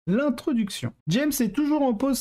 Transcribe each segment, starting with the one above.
L'introduction. James est toujours en pause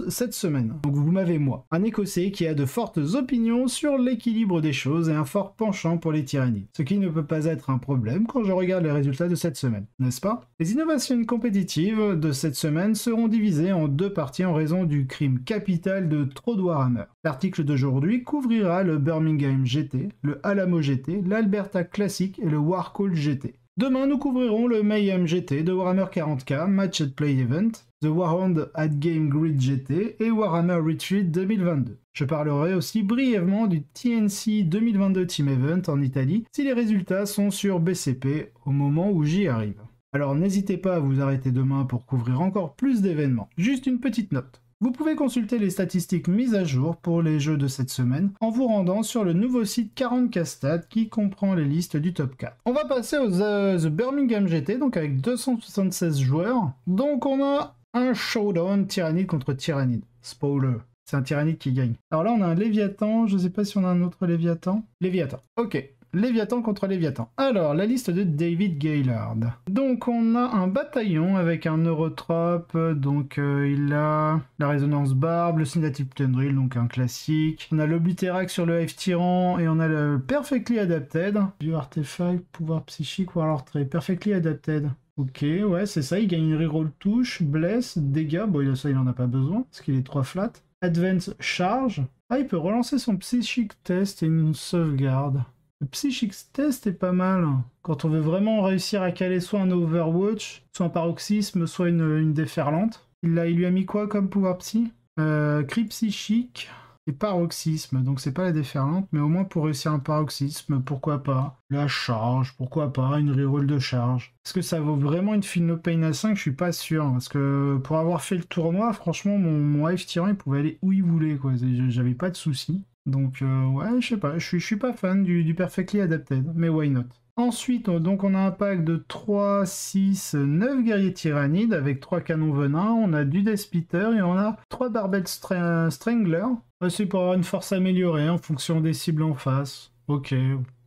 cette semaine, donc vous m'avez moi, un Écossais qui a de fortes opinions sur l'équilibre des choses et un fort penchant pour les tyrannies, ce qui ne peut pas être un problème quand je regarde les résultats de cette semaine, n'est-ce pas? Les innovations compétitives de cette semaine seront divisées en deux parties en raison du crime capital de trop de Warhammer. L'article d'aujourd'hui couvrira le Birmingham GT, le Alamo GT, l'Alberta Classic et le Warcall GT. Demain, nous couvrirons le Mayhem GT de Warhammer 40K, Match at Play Event, The Warhound at Game Grid GT et Warhammer Retreat 2022. Je parlerai aussi brièvement du TNC 2022 Team Event en Italie si les résultats sont sur BCP au moment où j'y arrive. Alors n'hésitez pas à vous arrêter demain pour couvrir encore plus d'événements. Juste une petite note. Vous pouvez consulter les statistiques mises à jour pour les jeux de cette semaine en vous rendant sur le nouveau site 40K Stats qui comprend les listes du top 4. On va passer au The Birmingham GT, donc avec 276 joueurs. Donc on a un showdown tyrannide contre tyrannide. Spoiler, c'est un tyrannide qui gagne. Alors là on a un Léviathan, je sais pas si on a un autre Léviathan. Léviathan, ok. Léviathan contre Léviathan. Alors, la liste de David Gaillard. Donc, on a un bataillon avec un Neurotrope, donc il a la résonance barbe, le Synaptic Tendril, donc un classique. On a l'Obliterax sur le F-Tyran, et on a le Perfectly Adapted. Vieux artefact, pouvoir psychique, Warlord Trait. Perfectly Adapted. Ok, ouais, c'est ça, il gagne une reroll touche, bless, dégâts, bon, ça, il en a pas besoin, parce qu'il est 3 flat. Advance, charge. Ah, il peut relancer son Psychic Test et une sauvegarde. Le Psychic Test est pas mal, quand on veut vraiment réussir à caler soit un Overwatch, soit un paroxysme, soit une déferlante. Il lui a mis quoi comme pouvoir psy? Cri psychique et paroxysme, donc c'est pas la déferlante, mais au moins pour réussir un paroxysme, pourquoi pas. La charge, pourquoi pas, une reroll de charge. Est-ce que ça vaut vraiment une Feel No Pain à 5? Je suis pas sûr, parce que pour avoir fait le tournoi, franchement, mon F-Tyran, il pouvait aller où il voulait, quoi. J'avais pas de soucis. Donc ouais, je sais pas, je suis pas fan du Perfectly Adapted, mais why not. Ensuite, donc on a un pack de 3, 6, 9 guerriers tyrannides avec 3 canons venin, on a du Death Splitter et on a 3 Barbed Strangler. C'est pour avoir une force améliorée en fonction des cibles en face. Ok,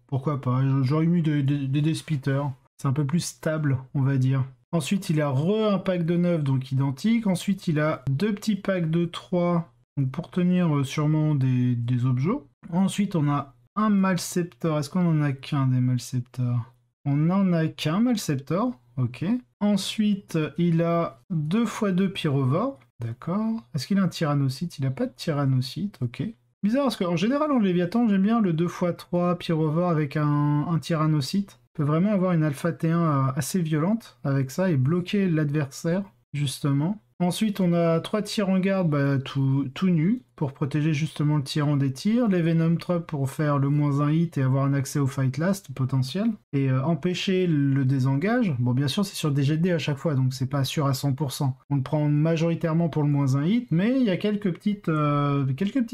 pourquoi pas, j'aurais mis des Death Splitter, c'est un peu plus stable, on va dire. Ensuite, il a un pack de 9, donc identique. Ensuite, il a 2 petits packs de 3, donc pour tenir sûrement des objets. Ensuite, on a un Malceptor. Est-ce qu'on en a qu'un des Malceptors? On en a qu'un Malceptor. Ok. Ensuite, il a 2 x 2 Pyrovore. D'accord. Est-ce qu'il a un Tyrannocyte? Il n'a pas de Tyrannocyte. Ok. Bizarre, parce qu'en général, en Léviathan, j'aime bien le 2 x 3 Pyrovore avec un Tyrannocyte. On peut vraiment avoir une Alpha T1 assez violente avec ça et bloquer l'adversaire, justement. Ensuite, on a 3 tirs en garde tout nus pour protéger justement le tyran des tirs. Les Venom Trap pour faire le -1 hit et avoir un accès au Fight Last potentiel. Et empêcher le désengage. Bon, bien sûr, c'est sur des jets de dés à chaque fois, donc c'est pas sûr à 100%. On le prend majoritairement pour le -1 hit, mais il y a quelques petits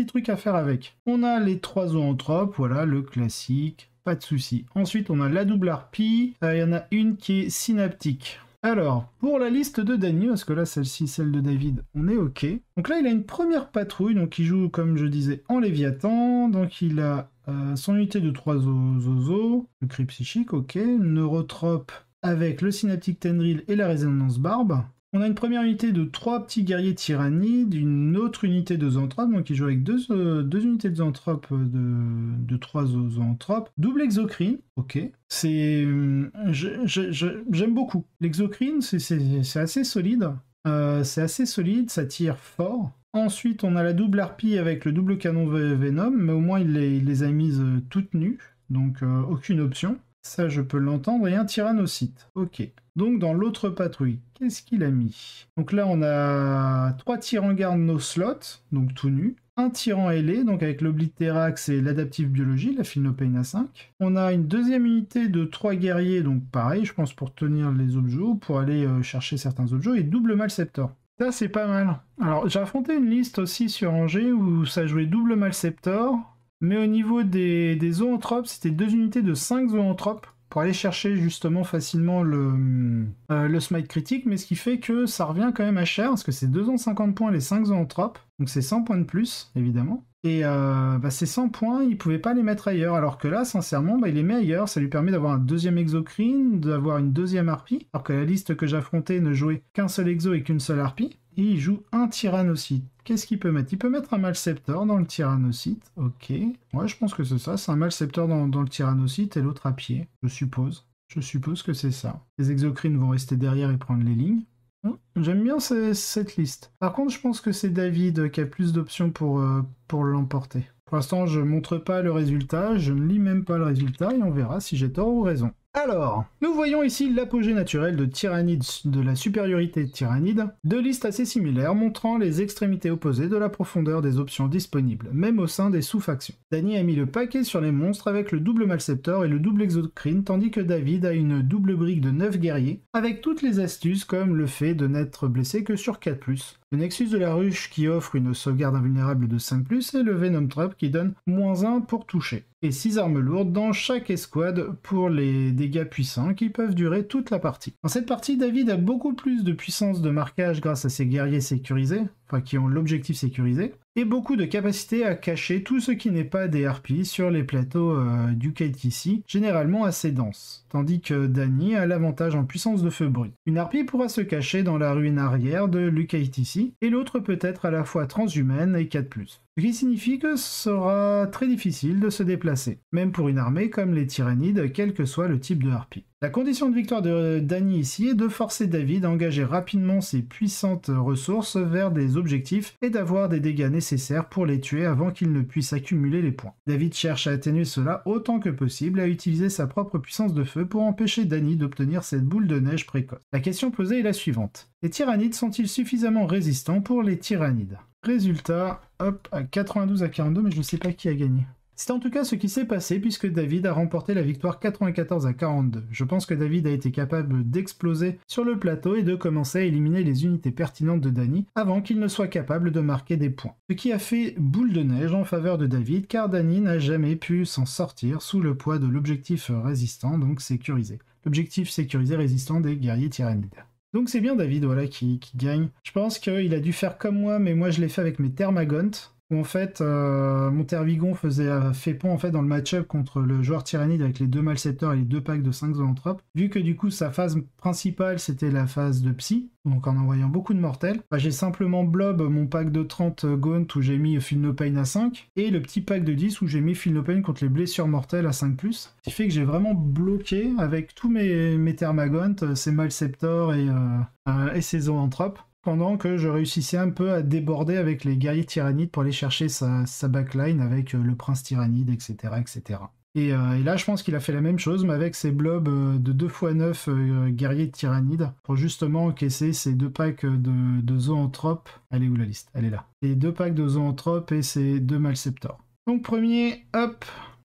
trucs à faire avec. On a les 3 zoanthropes, voilà, le classique, pas de souci. Ensuite, on a la double harpie. Il y en a une qui est synaptique. Alors, pour la liste de Danny, parce que là, celle-ci, celle de David, on est OK. Donc là, il a une première patrouille, donc il joue, comme je disais, en Léviathan. Donc il a son unité de 3 Zozo, le cri psychique, OK. Neurotrope avec le Synaptic Tendril et la résonance barbe. On a une première unité de 3 petits guerriers tyrannides, une autre unité de zoanthropes, donc il joue avec deux unités de zoanthropes de 3 zoanthropes. Double exocrine, ok. J'aime beaucoup. L'exocrine, c'est assez solide. Ça tire fort. Ensuite, on a la double harpie avec le double canon Venom, mais au moins il les a mises toutes nues, donc aucune option. Ça, je peux l'entendre. Et un Tyrannocyte. Ok. Donc, dans l'autre patrouille, qu'est-ce qu'il a mis? Donc là, on a 3 tirs en garde no slot, donc tout nu. Un tyran ailé, donc avec l'Obliterax et l'adaptive biologie, la Feel No Pain à 5. On a une deuxième unité de 3 guerriers, donc pareil, je pense pour tenir les objets, pour aller chercher certains objets, et double Malceptor. Ça, c'est pas mal. Alors, j'ai affronté une liste aussi sur Angers où ça jouait double Malceptor. Mais au niveau des zoanthropes, c'était 2 unités de 5 zoanthropes. pour aller chercher justement facilement le smite critique, mais ce qui fait que ça revient quand même à cher, parce que c'est 250 points les 5 zoanthropes, donc c'est 100 points de plus, évidemment. Et ces 100 points, il pouvait pas les mettre ailleurs, alors que là, sincèrement, il les met ailleurs, ça lui permet d'avoir un deuxième exocrine, d'avoir une deuxième harpie, alors que la liste que j'affrontais ne jouait qu'un seul exo et qu'une seule harpie, et il joue un tyrannocyte. Qu'est-ce qu'il peut mettre? Il peut mettre un malceptor dans le tyrannocyte, ok. Ouais, je pense que c'est ça, c'est un malceptor dans le tyrannocyte et l'autre à pied, je suppose. Je suppose que c'est ça. Les exocrines vont rester derrière et prendre les lignes. J'aime bien cette liste. Par contre, je pense que c'est David qui a plus d'options pour l'emporter. Pour l'instant, je montre pas le résultat, je ne lis même pas le résultat et on verra si j'ai tort ou raison. Alors, nous voyons ici l'apogée naturelle de Tyrannide, de la supériorité de Tyrannide, deux listes assez similaires montrant les extrémités opposées de la profondeur des options disponibles, même au sein des sous-factions. Dany a mis le paquet sur les monstres avec le double Malceptor et le double Exocrine, tandis que David a une double brique de 9 guerriers, avec toutes les astuces comme le fait de n'être blessé que sur 4+, le Nexus de la Ruche qui offre une sauvegarde invulnérable de 5+, et le Venom Trap qui donne -1 pour toucher. Et 6 armes lourdes dans chaque escouade pour les dégâts puissants qui peuvent durer toute la partie. Dans cette partie, David a beaucoup plus de puissance de marquage grâce à ses guerriers sécurisés, enfin qui ont l'objectif sécurisé, et beaucoup de capacité à cacher tout ce qui n'est pas des harpies sur les plateaux du KTC, généralement assez denses, tandis que Dany a l'avantage en puissance de feu brut. Une harpie pourra se cacher dans la ruine arrière de l'UKTC, et l'autre peut être à la fois transhumaine et 4+. Ce qui signifie que ce sera très difficile de se déplacer, même pour une armée comme les Tyrannides, quel que soit le type de harpie. La condition de victoire de Dany ici est de forcer David à engager rapidement ses puissantes ressources vers des objectifs et d'avoir des dégâts nécessaires pour les tuer avant qu'ils ne puissent accumuler les points. David cherche à atténuer cela autant que possible et à utiliser sa propre puissance de feu pour empêcher Dany d'obtenir cette boule de neige précoce. La question posée est la suivante. Les Tyrannides sont-ils suffisamment résistants pour les Tyrannides? Résultat, hop, à 92 à 42, mais je ne sais pas qui a gagné. C'est en tout cas ce qui s'est passé puisque David a remporté la victoire 94 à 42. Je pense que David a été capable d'exploser sur le plateau et de commencer à éliminer les unités pertinentes de Dany avant qu'il ne soit capable de marquer des points. Ce qui a fait boule de neige en faveur de David car Dany n'a jamais pu s'en sortir sous le poids de l'objectif résistant, donc sécurisé. L'objectif sécurisé résistant des guerriers tyrannides. Donc c'est bien David voilà, qui gagne. Je pense qu'il a dû faire comme moi, mais moi je l'ai fait avec mes Thermagontes. Où en fait, mon Tervigon fait pont en fait, dans le match-up contre le joueur Tyrannide avec les 2 Malceptors et les 2 packs de 5 zoanthropes. Vu que du coup sa phase principale c'était la phase de Psy, donc en envoyant beaucoup de mortels, j'ai simplement blob mon pack de 30 Gaunt où j'ai mis Feel No Pain à 5, et le petit pack de 10 où j'ai mis Feel No Pain contre les blessures mortelles à 5+. Ce qui fait que j'ai vraiment bloqué avec tous mes Thermagontes, ces Malceptors et ces zoanthropes. Pendant que je réussissais un peu à déborder avec les guerriers tyrannides pour aller chercher sa backline avec le prince tyrannide, etc. etc. Et là, je pense qu'il a fait la même chose, mais avec ses blobs de 2x9 guerriers tyrannides, pour justement encaisser ces 2 packs de zoanthropes. Elle est où la liste? Elle est là. Les 2 packs de zoanthropes et ces 2 malceptors. Donc premier, hop,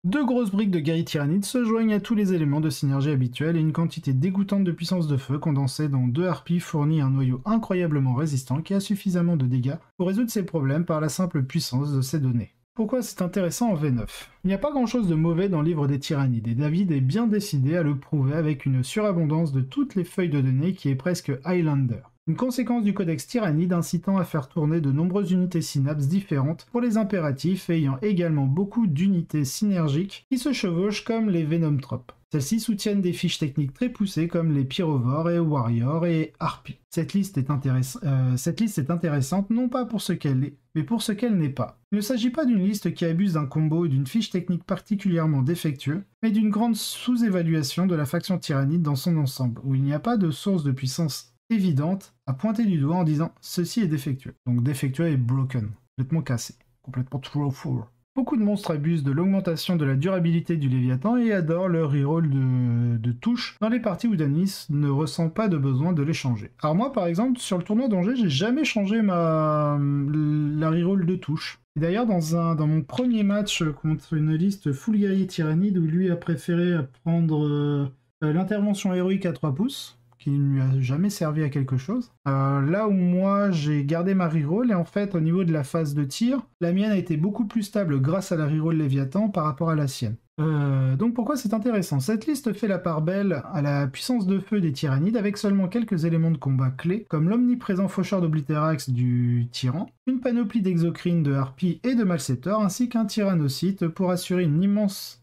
2 grosses briques de guerriers tyrannides se joignent à tous les éléments de synergie habituels et une quantité dégoûtante de puissance de feu condensée dans 2 harpies fournit un noyau incroyablement résistant qui a suffisamment de dégâts pour résoudre ses problèmes par la simple puissance de ces données. Pourquoi c'est intéressant en V9? Il n'y a pas grand chose de mauvais dans le livre des Tyrannides et David est bien décidé à le prouver avec une surabondance de toutes les feuilles de données qui est presque Highlander. Une conséquence du codex Tyrannide incitant à faire tourner de nombreuses unités synapses différentes pour les impératifs et ayant également beaucoup d'unités synergiques qui se chevauchent comme les Venom Tropes. Celles-ci soutiennent des fiches techniques très poussées comme les Pyrovores et Warriors et Harpy. Cette liste est intéressante non pas pour ce qu'elle est, mais pour ce qu'elle n'est pas. Il ne s'agit pas d'une liste qui abuse d'un combo ou d'une fiche technique particulièrement défectueux, mais d'une grande sous-évaluation de la faction Tyrannide dans son ensemble, où il n'y a pas de source de puissance évidente à pointer du doigt en disant « ceci est défectueux ». Donc défectueux et broken, complètement cassé, complètement trop fort. Beaucoup de monstres abusent de l'augmentation de la durabilité du Léviathan et adorent le reroll de touche dans les parties où Dany ne ressent pas de besoin de les changer. Alors moi par exemple, sur le tournoi d'Angers, j'ai jamais changé la reroll de touche. Et d'ailleurs dans mon premier match contre une liste full guerrier tyrannide où lui a préféré prendre l'intervention héroïque à 3 pouces, qui ne lui a jamais servi à quelque chose. Là où moi j'ai gardé ma reroll et en fait au niveau de la phase de tir, la mienne a été beaucoup plus stable grâce à la reroll Léviathan par rapport à la sienne. Donc pourquoi c'est intéressant? Cette liste fait la part belle à la puissance de feu des tyrannides avec seulement quelques éléments de combat clés, comme l'omniprésent faucheur d'Oblitérax du tyran, une panoplie d'exocrines, de harpies et de malceptors, ainsi qu'un tyrannocyte pour assurer une immense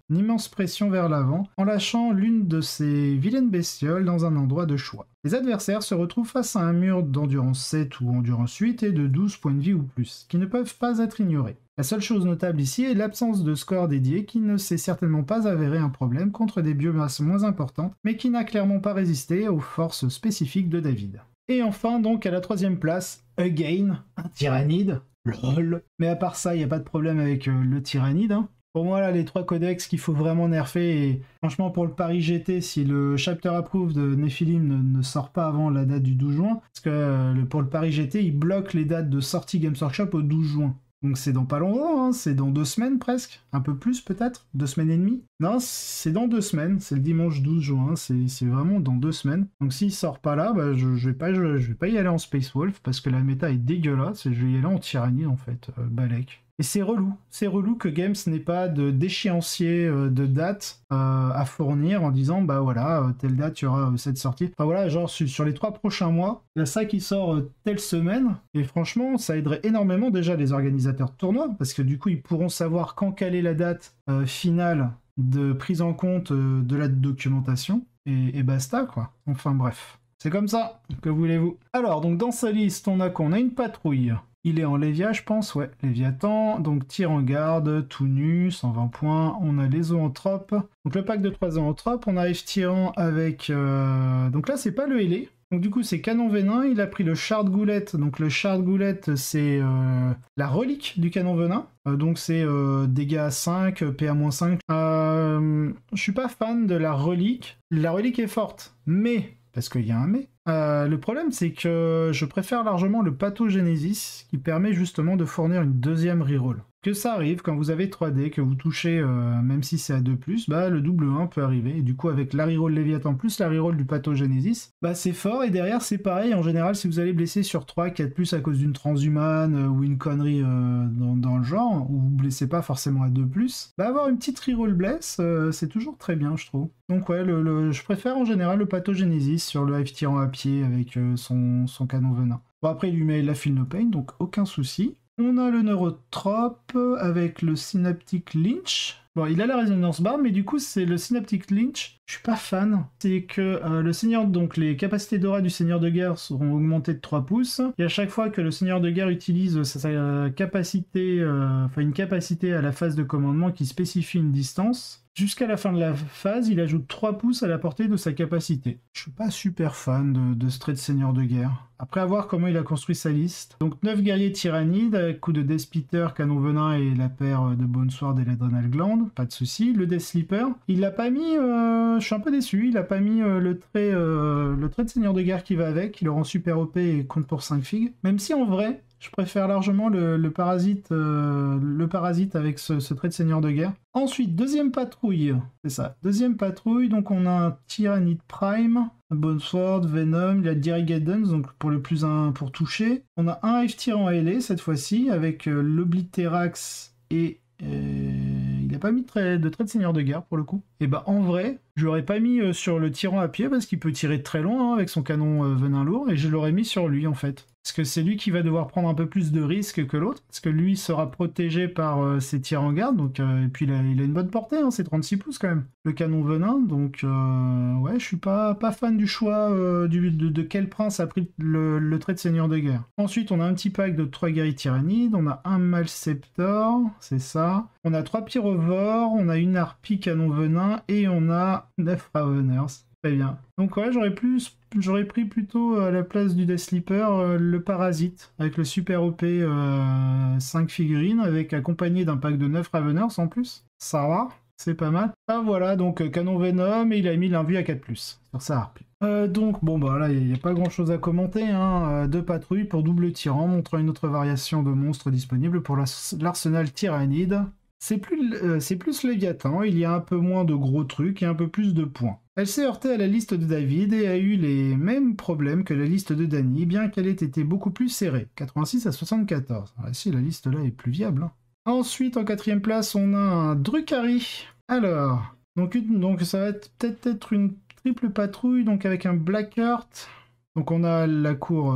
pression vers l'avant, en lâchant l'une de ces vilaines bestioles dans un endroit de choix. Les adversaires se retrouvent face à un mur d'endurance 7 ou endurance 8 et de 12 points de vie ou plus, qui ne peuvent pas être ignorés. La seule chose notable ici est l'absence de score dédié qui ne s'est certainement pas avéré un problème contre des biomasses moins importantes, mais qui n'a clairement pas résisté aux forces spécifiques de David. Et enfin, donc, à la 3e place, again, un tyrannide. LOL. Mais à part ça, il n'y a pas de problème avec le tyrannide, hein. Pour moi, là, les 3 codex qu'il faut vraiment nerfer, et franchement, pour le Paris GT, si le Chapter Approved de Nephilim ne sort pas avant la date du 12 juin, parce que pour le Paris GT, il bloque les dates de sortie Games Workshop au 12 juin. Donc c'est dans pas longtemps, hein, c'est dans 2 semaines presque, un peu plus peut-être, 2 semaines et demie. Non, c'est dans 2 semaines, c'est le dimanche 12 juin, c'est vraiment dans 2 semaines. Donc s'il sort pas là, bah, je vais pas y aller en Space Wolf, parce que la méta est dégueulasse, et je vais y aller en Tyrannide en fait, Balek. Et c'est relou que Games n'ait pas d'échéancier de date à fournir en disant bah voilà, telle date il y aura cette sortie. Enfin voilà, genre sur les 3 prochains mois, il y a ça qui sort telle semaine, et franchement ça aiderait énormément déjà les organisateurs de tournois, parce que du coup ils pourront savoir quand caler la date finale de prise en compte de la documentation, et basta quoi. Enfin bref. C'est comme ça, que voulez-vous. Alors, donc dans sa liste, on a quoi? On a une patrouille. Il est en Lévia, je pense, ouais, Léviathan. Donc tir en garde, tout nu, 120 points. On a les zoanthropes. Donc le pack de 3 zoanthropes. On a F-Tyran avec... Donc là, c'est pas le ailé. Donc du coup, c'est canon venin. Il a pris le shard goulette. Donc le shard goulette, c'est la relique du canon venin. Donc c'est dégâts 5, PA-5. Je suis pas fan de la relique. La relique est forte, mais... Parce qu'il y a un mais. Le problème, c'est que je préfère largement le Pathogenesis, qui permet justement de fournir une deuxième reroll. Que ça arrive, quand vous avez 3D, que vous touchez, même si c'est à 2+, bah le double 1 peut arriver. Et du coup, avec la reroll Léviathan plus la reroll du Pathogenesis, bah c'est fort. Et derrière, c'est pareil. En général, si vous allez blesser sur 3, 4+, à cause d'une transhumane ou une connerie dans le genre, ou vous blessez pas forcément à 2+, bah avoir une petite reroll bless, c'est toujours très bien, je trouve. Donc ouais, je préfère en général le Pathogenesis sur le F-Tyran à pied avec son canon venin. Bon, après, il lui met la Feel No Pain, donc aucun souci. On a le Neurotrope avec le Synaptic Lynch. Bon, il a la résonance barre, mais du coup, c'est le Synaptic Lynch. Je suis pas fan. C'est que le seigneur, donc les capacités d'aura du seigneur de guerre seront augmentées de 3 pouces. Et à chaque fois que le seigneur de guerre utilise sa capacité, une capacité à la phase de commandement qui spécifie une distance, jusqu'à la fin de la phase, il ajoute 3 pouces à la portée de sa capacité. Je suis pas super fan de ce trait de seigneur de guerre. Après avoir comment il a construit sa liste. Donc 9 guerriers tyrannides, avec coup de Death Spitter, canon venin et la paire de Bone Sword et l'Adrenal Gland, pas de souci. Le Death Sleeper, il l'a pas mis, je suis un peu déçu, il a pas mis le trait de seigneur de guerre qui va avec, il le rend super OP et compte pour 5 figs. Même si en vrai, je préfère largement le parasite avec ce trait de seigneur de guerre. Ensuite, deuxième patrouille, c'est ça, deuxième patrouille, donc on a un Tyrannide Prime, Bone Sword, Venom, il y a Direct Guidance, donc pour le plus 1 pour toucher. On a un F-Tyran ailé cette fois-ci, avec l'Oblitérax et... il n'a pas mis de trait de seigneur de guerre pour le coup. Et bah en vrai, je l'aurais pas mis sur le tyran à pied parce qu'il peut tirer très loin avec son canon venin lourd, et je l'aurais mis sur lui en fait. Parce que c'est lui qui va devoir prendre un peu plus de risques que l'autre, parce que lui sera protégé par ses tirs en garde, donc, et puis il a une bonne portée, hein, c'est 36 pouces quand même, le canon venin, donc ouais, je suis pas fan du choix de quel prince a pris le trait de seigneur de guerre. Ensuite, on a un petit pack de 3 guerriers tyrannides, on a un Malceptor, c'est ça, on a 3 pyrovores, on a une harpie canon venin, et on a 9 Raveners. Très bien. Donc ouais, j'aurais pris plutôt à la place du Death Sleeper le Parasite, avec le super OP 5 figurines, accompagné d'un pack de 9 Raveners en plus. Ça va, c'est pas mal. Ah voilà, donc canon Venom, et il a mis l'invue à 4+, sur sa harpie. Donc bon bah là, il n'y a pas grand chose à commenter, hein. 2 patrouilles pour double tyran, montrant une autre variation de monstres disponible pour l'arsenal tyrannide. C'est plus Léviathan, il y a un peu moins de gros trucs et un peu plus de points. Elle s'est heurtée à la liste de David et a eu les mêmes problèmes que la liste de Danny, bien qu'elle ait été beaucoup plus serrée, 86 à 74. Ah si, la liste là est plus viable. Hein. Ensuite, en 4ème place, on a un Drukhari. Alors, donc ça va peut-être être une triple patrouille, donc avec un Blackheart. Donc on a la cour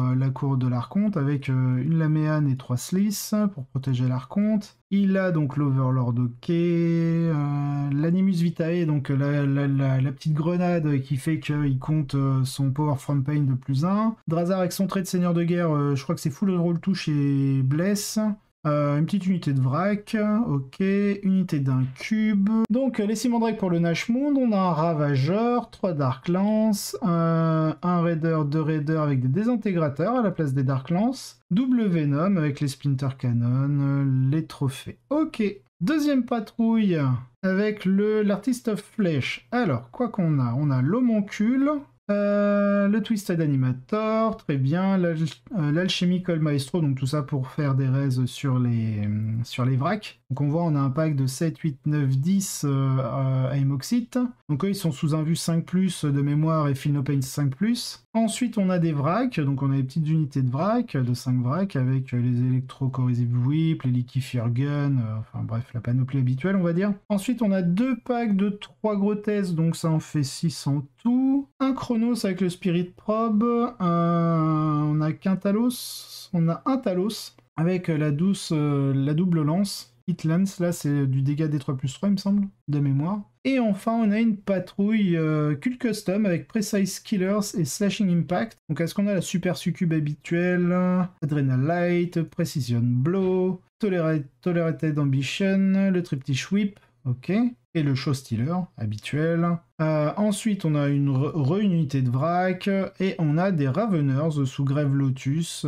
de l'Archonte avec une Laméane et 3 Sliss pour protéger l'Archonte. Il a donc l'Overlord OK, l'Animus Vitae, donc la petite grenade qui fait qu'il compte son Power from Pain de +1. Drazar avec son trait de seigneur de guerre, je crois que c'est full roll touche et bless. Une petite unité de vrac, ok, unité d'un cube. Donc les 6 mandrakes pour le Nashmound, on a un Ravageur, 3 Dark Lance, un Raider, 2 Raiders avec des désintégrateurs à la place des Dark Lance, double Venom avec les Splinter Cannon, les trophées. Ok, deuxième patrouille avec l'Artist of Flesh. Alors, quoi qu'on a? On a l'Homoncule, le Twisted Animator, très bien, l'Alchemical Maestro, donc tout ça pour faire des raises sur les vracs. Donc on voit, on a un pack de 7, 8, 9, 10 Aimoxite. Donc eux, ils sont sous un vue 5+, de mémoire et Feel No Pain 5+. Ensuite, on a des vracs, donc on a des petites unités de vrac, de 5 vracs, avec les Electro-Corrosive Whip, les Liquefier Gun, enfin bref, la panoplie habituelle, on va dire. Ensuite, on a 2 packs de 3 grotesques, donc ça en fait 6 en tout. Un Chronos avec le Spirit Probe, on a qu'un Talos, on a un Talos, avec la double lance. Hit Lance, là c'est du dégât des 3+3 il me semble, de mémoire. Et enfin on a une patrouille Cult Custom avec Precise Killers et Slashing Impact. Donc est-ce qu'on a la Super Succube habituelle, Adrenal Light, Precision Blow, Tolerated Ambition, le Triptych Whip, ok, et le Show Stealer habituel. Ensuite on a une unité de vrac, et on a des Raveners sous Grave Lotus,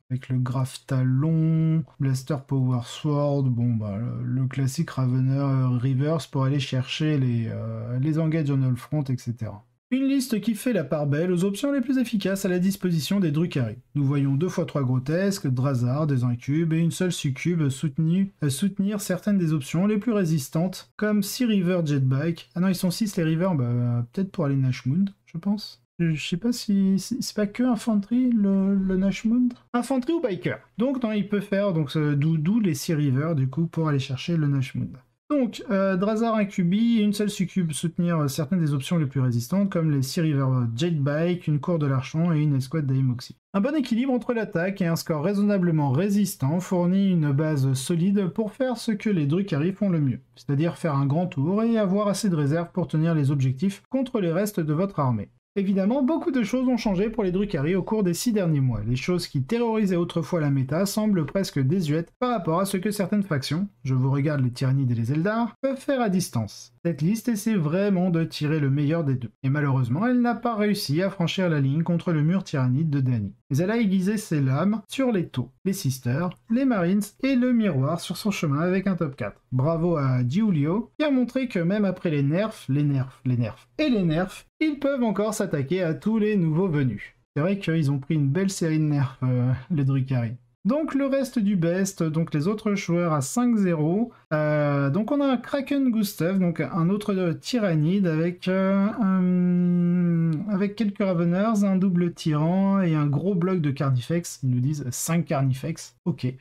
avec le Graph Talon, Blaster Power Sword, bon bah le classique Ravener Reverse pour aller chercher les Engage on all front, etc. Une liste qui fait la part belle aux options les plus efficaces à la disposition des Drukhari. Nous voyons 2 x 3 grotesques, Drazar, des incubes et une seule succube soutenir certaines des options les plus résistantes, comme 6 River Jetbike. Ah non, ils sont 6 les River, bah peut-être pour aller Nashmound, je pense. Je sais pas si c'est pas que Infantry, le Nashmound. Infantry ou Biker. Donc non, il peut faire d'où les 6 Rivers du coup pour aller chercher le Nashmound. Donc Drazar Incubi et une seule succube soutenir certaines des options les plus résistantes comme les 6 River Jetbike, une cour de l'Archon et une escouade d'Aimoxie. Un bon équilibre entre l'attaque et un score raisonnablement résistant fournit une base solide pour faire ce que les Drukhari font le mieux, c'est-à-dire faire un grand tour et avoir assez de réserve pour tenir les objectifs contre les restes de votre armée. Évidemment, beaucoup de choses ont changé pour les Drukhari au cours des 6 derniers mois. Les choses qui terrorisaient autrefois la méta semblent presque désuètes par rapport à ce que certaines factions, je vous regarde les Tyrannides et les Eldar, peuvent faire à distance. Cette liste essaie vraiment de tirer le meilleur des deux. Et malheureusement, elle n'a pas réussi à franchir la ligne contre le mur tyrannide de Dany. Mais elle a aiguisé ses lames sur les taux, les Sisters, les Marines et le miroir sur son chemin avec un top 4. Bravo à Giulio, qui a montré que même après les nerfs, ils peuvent encore s'attaquer à tous les nouveaux venus. C'est vrai qu'ils ont pris une belle série de nerfs, les Drukhari. Donc le reste du best, donc les autres joueurs à 5-0. Donc on a un Kraken Gustav, donc un autre tyrannide avec quelques Raveners, un double tyran et un gros bloc de Carnifex. Ils nous disent 5 Carnifex. Ok.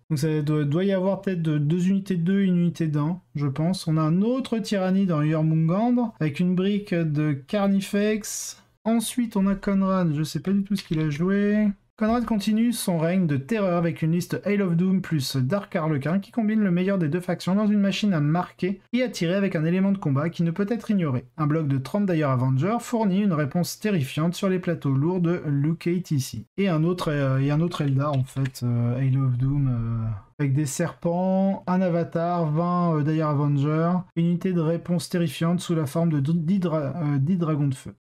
Donc ça doit y avoir peut-être 2 unités de 2, une unité d'1, je pense. On a un autre tyrannide en Jormungandr avec une brique de Carnifex. Ensuite on a Conrad, je sais pas du tout ce qu'il a joué. Conrad continue son règne de terreur avec une liste Hail of Doom plus Dark Harlequin qui combine le meilleur des deux factions dans une machine à marquer et à tirer avec un élément de combat qui ne peut être ignoré. Un bloc de 30 Dire Avenger fournit une réponse terrifiante sur les plateaux lourds de l'UKTC. Et un autre Eldar en fait, Hail of Doom, avec des serpents, un avatar, 20 Dire Avenger, une unité de réponse terrifiante sous la forme de 10 dragons de feu.